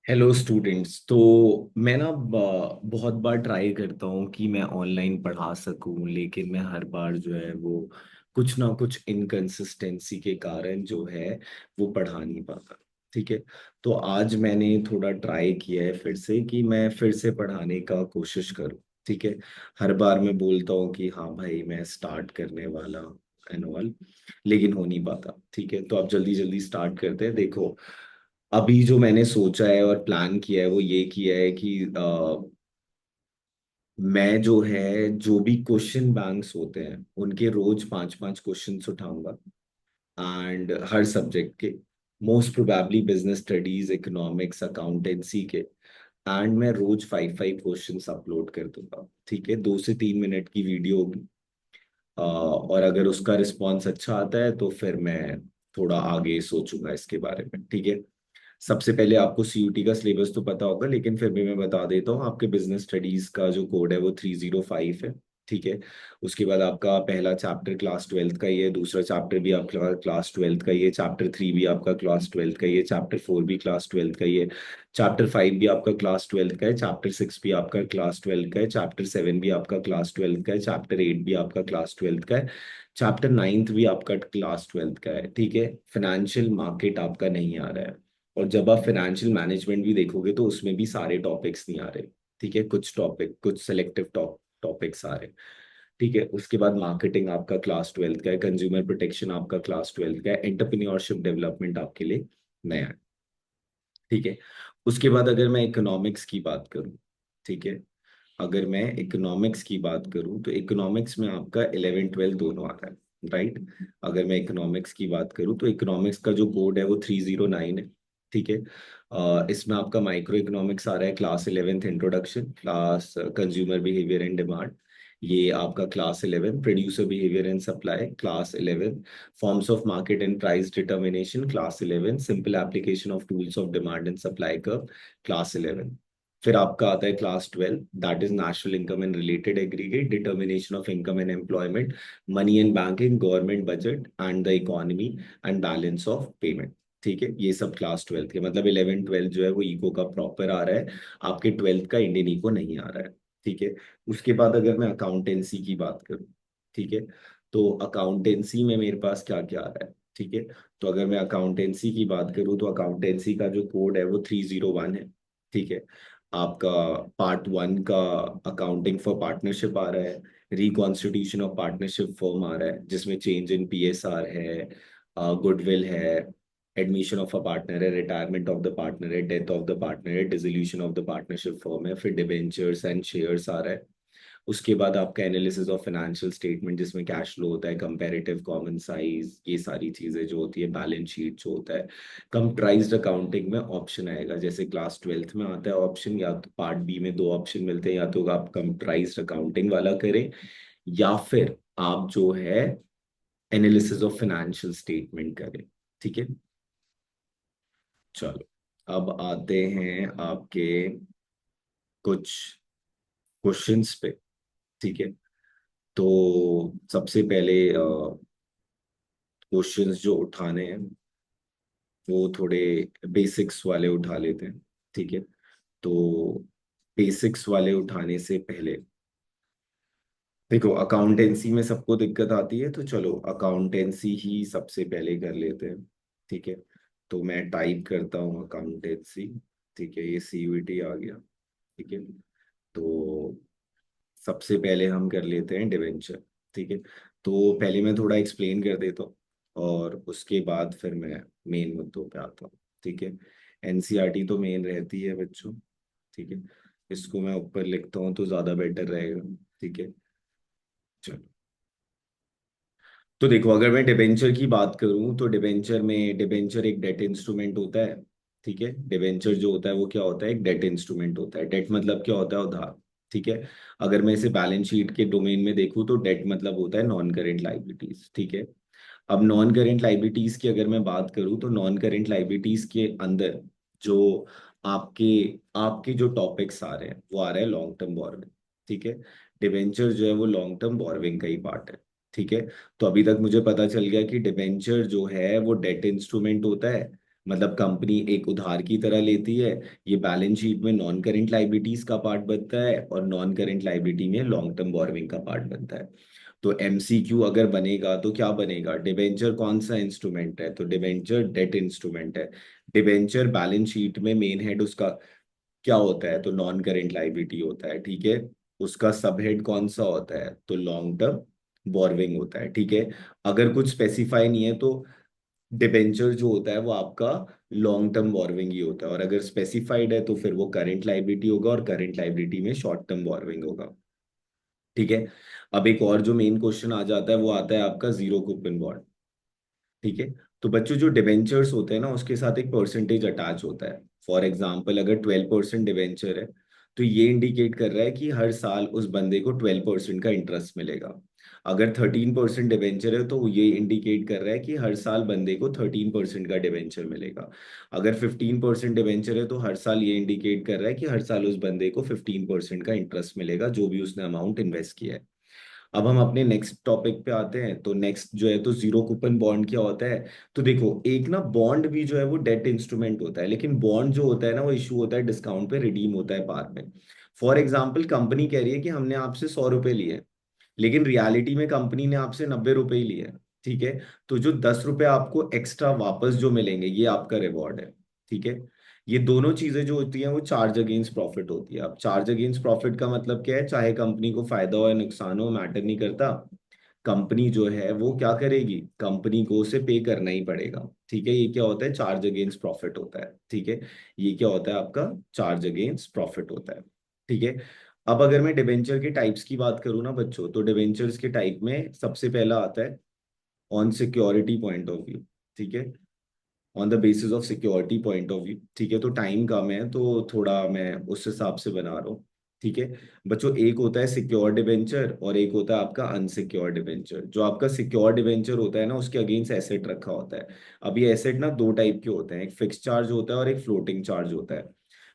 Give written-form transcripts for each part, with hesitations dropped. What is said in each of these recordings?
Hello students. तो मैं ना बहुत बार ट्राई करता हूँ कि मैं ऑनलाइन पढ़ा सकूँ, लेकिन मैं हर बार जो है वो कुछ ना कुछ इनकंसिस्टेंसी के कारण जो है वो पढ़ा नहीं पाता। ठीक है। तो आज मैंने थोड़ा ट्राई किया है फिर से कि मैं फिर से पढ़ाने का कोशिश करूँ। ठीक है। हर बार मैं बोलता हूँ कि हाँ भाई मैं स्टार्ट करने वाला एंड ऑल, लेकिन हो नहीं पाता। ठीक है। तो आप जल्दी जल्दी स्टार्ट करते हैं। देखो, अभी जो मैंने सोचा है और प्लान किया है वो ये किया है कि मैं जो है जो भी क्वेश्चन बैंक्स होते हैं उनके रोज पांच पांच क्वेश्चंस उठाऊंगा। एंड हर सब्जेक्ट के, most probably business studies, economics, accountancy के। एंड मैं रोज फाइव फाइव क्वेश्चंस अपलोड कर दूंगा। ठीक है। 2 से 3 मिनट की वीडियो होगी। और अगर उसका रिस्पॉन्स अच्छा आता है तो फिर मैं थोड़ा आगे सोचूंगा इसके बारे में। ठीक है। सबसे पहले आपको सीयूटी का सिलेबस तो पता होगा, लेकिन फिर भी मैं बता देता हूँ। आपके बिजनेस स्टडीज का जो कोड है वो 305 है। ठीक है। उसके बाद आपका पहला चैप्टर क्लास ट्वेल्थ का ही है, दूसरा चैप्टर भी आपका क्लास ट्वेल्थ का ही है, चैप्टर 3 भी आपका क्लास ट्वेल्थ का ही है, चैप्टर 4 भी क्लास ट्वेल्थ का ही है, चैप्टर 5 भी आपका क्लास ट्वेल्थ का है, चैप्टर 6 भी आपका क्लास ट्वेल्थ का है, चैप्टर 7 भी आपका क्लास ट्वेल्थ का है, चैप्टर 8 भी आपका क्लास ट्वेल्थ का है, चैप्टर 9 भी आपका क्लास ट्वेल्थ का है। ठीक है। फाइनेंशियल मार्केट आपका नहीं आ रहा है। और जब आप फाइनेंशियल मैनेजमेंट भी देखोगे तो उसमें भी सारे टॉपिक्स नहीं आ रहे। ठीक है। कुछ टॉपिक, कुछ सिलेक्टिव टॉपिक्स आ रहे। ठीक है। उसके बाद मार्केटिंग आपका क्लास ट्वेल्थ का है, कंज्यूमर प्रोटेक्शन आपका क्लास ट्वेल्थ का है, एंटरप्रेन्योरशिप डेवलपमेंट आपके लिए नया है। ठीक है। उसके बाद अगर मैं इकोनॉमिक्स की बात करूं, ठीक है, अगर मैं इकोनॉमिक्स की बात करूं तो इकोनॉमिक्स में आपका 11 12 दोनों आता है। राइट। अगर मैं इकोनॉमिक्स की बात करूं तो इकोनॉमिक्स का जो कोड है वो 309 है। ठीक है। इसमें आपका माइक्रो इकोनॉमिक्स आ रहा है, class 11th introduction, class consumer behaviour and demand, ये आपका class 11 producer behaviour and supply, class 11 forms of market and price determination, class 11 simple application of tools of demand and supply curve, class 11। फिर आपका आता है class 12, that is national income and related aggregate, determination of income and employment, money and banking, government budget and the economy and balance of payment. ठीक है। ये सब class 12 के, मतलब 11 12 जो है वो इको का प्रॉपर आ रहा है, आपके 12th का इंडियन इको नहीं आ रहा है। ठीक है। उसके बाद अगर मैं अकाउंटेंसी की बात करूं, ठीक है, तो अकाउंटेंसी में मेरे पास क्या क्या आ रहा है। ठीक है। तो अगर मैं अकाउंटेंसी की बात करूं तो अकाउंटेंसी का जो कोड है वो 301 है। ठीक है। आपका पार्ट 1 का अकाउंटिंग फॉर पार्टनरशिप आ रहा है, रिकॉन्स्टिट्यूशन ऑफ पार्टनरशिप फॉर्म आ रहा है जिसमें चेंज इन पीएसआर है, गुडविल है, एडमिशन ऑफ अ पार्टनर है, रिटायरमेंट ऑफ द पार्टनर है, डेथ ऑफ द पार्टनर है, dissolution of the partnership form है, फिर डिबेंचर्स एंड शेयर्स आ रहा है। उसके बाद आपका एनालिसिस ऑफ फाइनेंशियल स्टेटमेंट जिसमें कैश फ्लो होता है, कंपैरेटिव कॉमन साइज, ये सारी चीजें जो होती है, बैलेंस शीट जो होता है। कंप्यूटराइज्ड अकाउंटिंग में ऑप्शन आएगा, जैसे क्लास ट्वेल्थ में आता है ऑप्शन, या तो पार्ट बी में दो ऑप्शन मिलते हैं, या तो आप कंप्यूटराइज्ड अकाउंटिंग वाला करें, या फिर आप जो है एनालिसिस ऑफ फाइनेंशियल स्टेटमेंट करें। ठीक है। चलो, अब आते हैं आपके कुछ क्वेश्चंस पे। ठीक है। तो सबसे पहले क्वेश्चंस जो उठाने हैं वो थोड़े बेसिक्स वाले उठा लेते हैं। ठीक है। तो बेसिक्स वाले उठाने से पहले देखो, अकाउंटेंसी में सबको दिक्कत आती है, तो चलो अकाउंटेंसी ही सबसे पहले कर लेते हैं। ठीक है। तो मैं टाइप करता हूँ अकाउंटेंसी। ठीक है। ये सीयूईटी आ गया। ठीक है। तो सबसे पहले हम कर लेते हैं डिवेंचर। ठीक है। तो पहले मैं थोड़ा एक्सप्लेन कर देता हूँ और उसके बाद फिर मैं मेन मुद्दों पे आता हूँ। ठीक है। एनसीईआरटी तो मेन रहती है बच्चों। ठीक है। इसको मैं ऊपर लिखता हूँ तो ज़्यादा बेटर रहेगा। ठीक है। चलो, तो देखो, अगर मैं डिबेंचर की बात करूं तो डिबेंचर में, डिबेंचर एक डेट इंस्ट्रूमेंट होता है। ठीक है। डिबेंचर जो होता है वो क्या होता है, एक डेट इंस्ट्रूमेंट होता है। डेट मतलब क्या होता है, उधार। ठीक है। अगर मैं इसे बैलेंस शीट के डोमेन में देखूं तो डेट मतलब होता है नॉन करेंट लाइबिलिटीज। ठीक है। अब नॉन करेंट लाइबिलिटीज की अगर मैं बात करूं तो नॉन करेंट लाइबिलिटीज के अंदर जो आपके आपके जो टॉपिक्स आ रहे हैं वो आ रहे हैं लॉन्ग टर्म बोरोविंग। ठीक है। डिबेंचर जो है वो लॉन्ग टर्म बोरोविंग का ही पार्ट है। ठीक है। तो अभी तक मुझे पता चल गया कि डिबेंचर जो है वो डेट इंस्ट्रूमेंट होता है, मतलब कंपनी एक उधार की तरह लेती है, ये बैलेंस शीट में नॉन करेंट लाइबिलिटीज का पार्ट बनता है और नॉन करेंट लाइबिलिटी में लॉन्ग टर्म बोरोइंग का पार्ट बनता है। तो एमसीक्यू अगर बनेगा तो क्या बनेगा, डिबेंचर कौन सा इंस्ट्रूमेंट है, तो डिबेंचर डेट इंस्ट्रूमेंट है। डिबेंचर बैलेंस शीट में मेन हेड उसका क्या होता है, तो नॉन करेंट लाइबिलिटी होता है, ठीक है। उसका सब हेड कौन सा होता है, तो लॉन्ग टर्म बोरविंग होता है, ठीक है। अगर कुछ स्पेसिफाई नहीं है तो डिबेंचर जो होता है वो आपका लॉन्ग टर्म बोरविंग ही होता है, और अगर स्पेसिफाइड है तो फिर वो करेंट लाइबिलिटी होगा, और करेंट लाइबिलिटी में शॉर्ट टर्म बोरविंग होगा, ठीक है। अब एक और जो मेन क्वेश्चन आ जाता है वो आता है आपका जीरो कूपन बॉन्ड, ठीक है। तो बच्चों जो डिबेंचर्स होते हैं ना उसके साथ एक परसेंटेज अटैच होता है। फॉर एग्जाम्पल अगर 12% डिबेंचर है तो ये इंडिकेट कर रहा है कि हर साल उस बंदे को 12% का इंटरेस्ट मिलेगा। अगर 13% डिबेंचर है तो ये इंडिकेट कर रहा है कि हर साल बंदे को 13% का डिबेंचर मिलेगा। अगर 15% डिबेंचर है तो हर साल ये इंडिकेट कर रहा है कि हर साल उस बंदे को 15% का इंटरेस्ट मिलेगा जो भी उसने अमाउंट इन्वेस्ट किया है। अब हम अपने नेक्स्ट टॉपिक पे आते हैं। तो नेक्स्ट जो है तो जीरो कूपन बॉन्ड क्या होता है। तो देखो एक ना बॉन्ड भी जो है वो डेट इंस्ट्रूमेंट होता है, लेकिन बॉन्ड जो होता है ना वो इशू होता है डिस्काउंट पे, रिडीम होता है पार में। फॉर एग्जाम्पल कंपनी कह रही है कि हमने आपसे 100 रुपए लिए, लेकिन रियलिटी में कंपनी ने आपसे 90 रुपए ही लिए, ठीक है। तो जो 10 रुपए आपको एक्स्ट्रा वापस जो मिलेंगे ये आपका रिवॉर्ड है, ठीक है। ये दोनों चीजें जो होती हैं वो चार्ज अगेंस्ट प्रॉफिट होती है। अब चार्ज अगेंस्ट प्रॉफिट का मतलब क्या है, चाहे कंपनी को फायदा हो या नुकसान हो मैटर नहीं करता, कंपनी जो है वो क्या करेगी, कंपनी को उसे पे करना ही पड़ेगा, ठीक है। ये क्या होता है, चार्ज अगेंस्ट प्रॉफिट होता है, ठीक है। ये क्या होता है आपका, चार्ज अगेंस्ट प्रॉफिट होता है, ठीक है। अब अगर मैं डिबेंचर के टाइप्स की बात करूँ ना बच्चों, तो डिबेंचर्स के टाइप में सबसे पहला आता है on security point of view, ठीक है। On the basis of security point of view, ठीक है। तो टाइम कम है तो थोड़ा मैं उस हिसाब से बना रहा हूँ, ठीक है। बच्चों एक होता है सिक्योर डिबेंचर और एक होता है आपका अनसिक्योर डिबेंचर। जो आपका सिक्योर डिबेंचर होता है ना उसके अगेंस्ट एसेट रखा होता है। अब ये एसेट ना दो टाइप के होते हैं, एक फिक्स चार्ज होता है और एक फ्लोटिंग चार्ज होता है।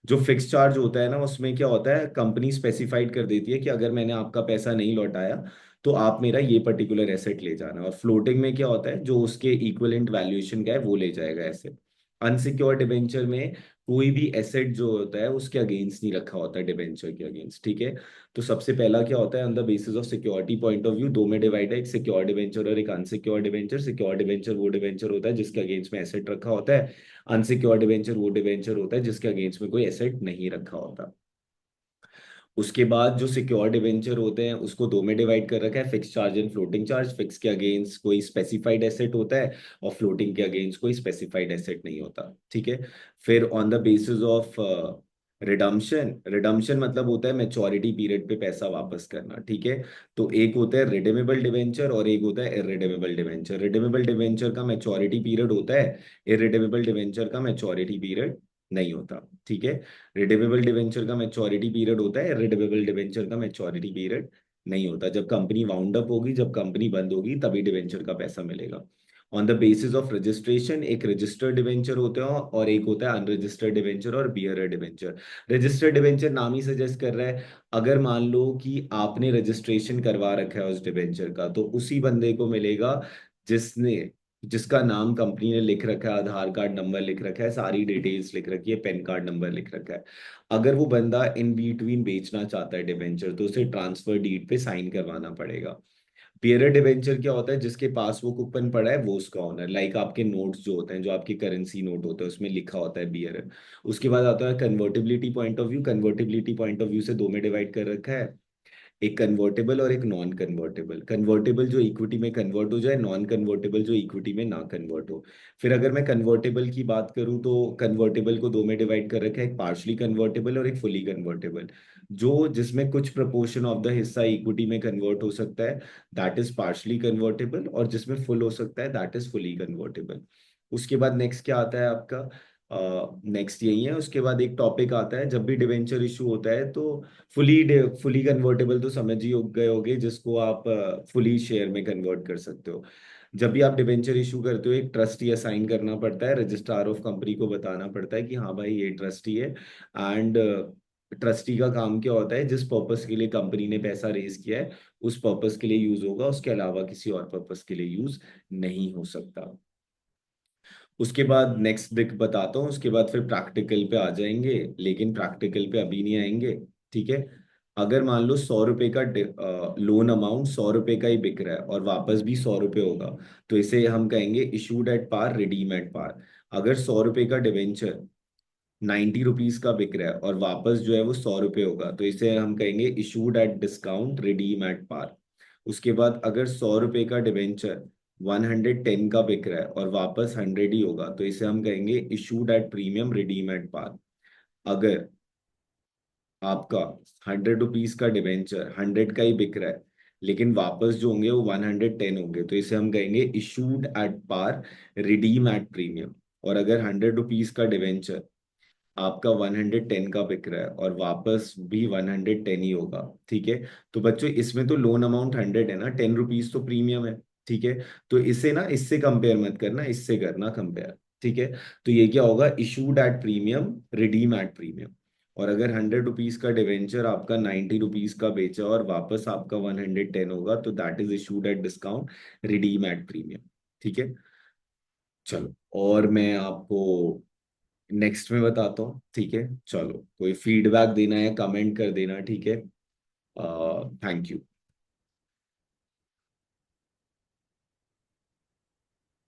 जो फिक्स चार्ज होता है ना उसमें क्या होता है, कंपनी स्पेसिफाइड कर देती है कि अगर मैंने आपका पैसा नहीं लौटाया तो आप मेरा ये पर्टिकुलर एसेट ले जाना। और फ्लोटिंग में क्या होता है, जो उसके इक्विवेलेंट वैल्यूएशन का है वो ले जाएगा एसेट। अनसिक्योर डिबेंचर में कोई भी एसेट जो होता है उसके अगेंस्ट नहीं रखा होता है, डिबेंचर के अगेंस्ट, ठीक है। तो सबसे पहला क्या होता है, on the basis of security point of view दो में डिवाइड है, एक सिक्योर डिबेंचर और एक अनसिक्योर डिबेंचर। सिक्योर डिबेंचर वो डिबेंचर होता है जिसके अगेंस्ट में एसेट रखा होता है। अनसिक्योर डिबेंचर वो डिबेंचर होता है जिसके अगेंस्ट में कोई एसेट नहीं रखा होता। उसके बाद जो सिक्योर डिवेंचर होते हैं उसको दो में डिवाइड कर रखा है, fix charge and floating charge. Fix के अगेंस्ट कोई स्पेसिफाइड एसेट होता है और फ्लोटिंग के अगेंस्ट कोई स्पेसिफाइड एसेट नहीं होता, ठीक है। फिर on the basis of redemption, redemption मतलब होता है मैच्योरिटी पीरियड पे पैसा वापस करना, ठीक है। तो एक होता है रिडीमेबल डिवेंचर और एक होता है इररिडीमेबल डिवेंचर। रिडीमेबल डिवेंचर का मैच्योरिटी पीरियड होता है, इररिडीमेबल डिवेंचर का मैच्योरिटी पीरियड नहीं होता, ठीक है। रिडेमेबल डिवेंचर का मैच्योरिटी पीरियड होता है, रिडेमेबल डिवेंचर का मैच्योरिटी पीरियड नहीं होता। जब कंपनी वाउंड अप होगी, जब कंपनी बंद होगी तभी डिवेंचर का पैसा मिलेगा। On the basis of registration एक रजिस्टर्ड डिवेंचर होते हैं और एक होता है अनरजिस्टर्ड डिवेंचर और बियरर डिवेंचर। रजिस्टर्ड डिवेंचर नाम ही सजेस्ट कर रहा है, अगर मान लो कि आपने रजिस्ट्रेशन करवा रखा है उस डिवेंचर का तो उसी बंदे को मिलेगा जिसने, जिसका नाम कंपनी ने लिख रखा है, आधार कार्ड नंबर लिख रखा है, सारी डिटेल्स लिख रखी है, पैन कार्ड नंबर लिख रखा है। अगर वो बंदा इन बिटवीन बेचना चाहता है डिवेंचर तो उसे ट्रांसफर डीड पे साइन करवाना पड़ेगा। बियरर डिवेंचर क्या होता है, जिसके पास वो कूपन पड़ा है वो उसका ओनर, लाइक आपके नोट्स जो होते हैं, जो आपके करेंसी नोट होते हैं उसमें लिखा होता है बियरर। उसके बाद आता है convertibility point of view. Convertibility point of view से दो में डिवाइड कर रखा है, एक कन्वर्टेबल और एक नॉन कन्वर्टेबल। कन्वर्टेबल जो इक्विटी में कन्वर्ट हो जाए, नॉन कन्वर्टेबल जो इक्विटी में ना कन्वर्ट हो। फिर अगर मैं कन्वर्टेबल की बात करूं तो कन्वर्टेबल को दो में डिवाइड कर रखा है, एक पार्शली कन्वर्टेबल और एक फुली कन्वर्टेबल। जो जिसमें कुछ प्रोपोर्शन ऑफ द हिस्सा इक्विटी में कन्वर्ट हो सकता है दैट इज पार्शली कन्वर्टेबल, और जिसमें फुल हो सकता है दैट इज फुली कन्वर्टेबल। उसके बाद नेक्स्ट क्या आता है आपका, नेक्स्ट यही है। उसके बाद एक टॉपिक आता है, जब भी डिवेंचर इशू होता है तो फुली फुली कन्वर्टेबल तो समझ ही गए होगे, जिसको आप फुली शेयर में कन्वर्ट कर सकते हो। जब भी आप डिवेंचर इशू करते हो एक ट्रस्टी असाइन करना पड़ता है, रजिस्ट्रार ऑफ कंपनी को बताना पड़ता है कि हाँ भाई ये ट्रस्टी है। एंड ट्रस्टी का काम क्या होता है, जिस पर्पस के लिए कंपनी ने पैसा रेज किया है उस पर्पस के लिए यूज होगा, उसके अलावा किसी और पर्पस के लिए यूज नहीं हो सकता। उसके बाद नेक्स्ट दिक बताता हूँ, उसके बाद फिर प्रैक्टिकल पे आ जाएंगे, लेकिन प्रैक्टिकल पे अभी नहीं आएंगे। ठीक है। अगर मान लो 100 रुपए का लोन अमाउंट 100 रुपए का ही बिक रहा है और वापस भी 100 रुपए होगा, तो इसे हम कहेंगे issued at par, redeem at par. अगर 100 रुपए का डिवेंचर 90 रुपीज का बिक रहा है और वापस जो है वो 100 रुपए होगा, तो इसे हम कहेंगे issued at discount, redeem at par. उसके बाद अगर 100 रुपए का डिवेंचर 110 का बिक रहा है और वापस 100 ही होगा, तो इसे हम कहेंगे issued at premium, redeem at par. अगर आपका 100 रुपीज का डिवेंचर 100 का ही बिक रहा है, लेकिन वापस जो होंगे वो 110 होंगे, तो इसे हम कहेंगे issued at par, redeem at premium. और अगर 100 रुपीज का डिवेंचर आपका 110 का बिक रहा है और वापस भी 110 ही होगा। ठीक है। तो बच्चों इसमें तो लोन अमाउंट 100 है ना, 10 रुपीज तो प्रीमियम है। ठीक है। तो इसे ना इससे कंपेयर मत करना, इससे करना कंपेयर। ठीक है। तो ये क्या होगा, issued at premium, redeem at premium. और अगर 100 रुपीज का डिवेंचर आपका 90 रुपीज का बेचा और वापस आपका 110 होगा, तो that is issued at discount, redeem at premium. ठीक है। चलो, और मैं आपको नेक्स्ट में बताता हूँ। ठीक है। चलो, कोई फीडबैक देना है कमेंट कर देना। ठीक है। Thank you.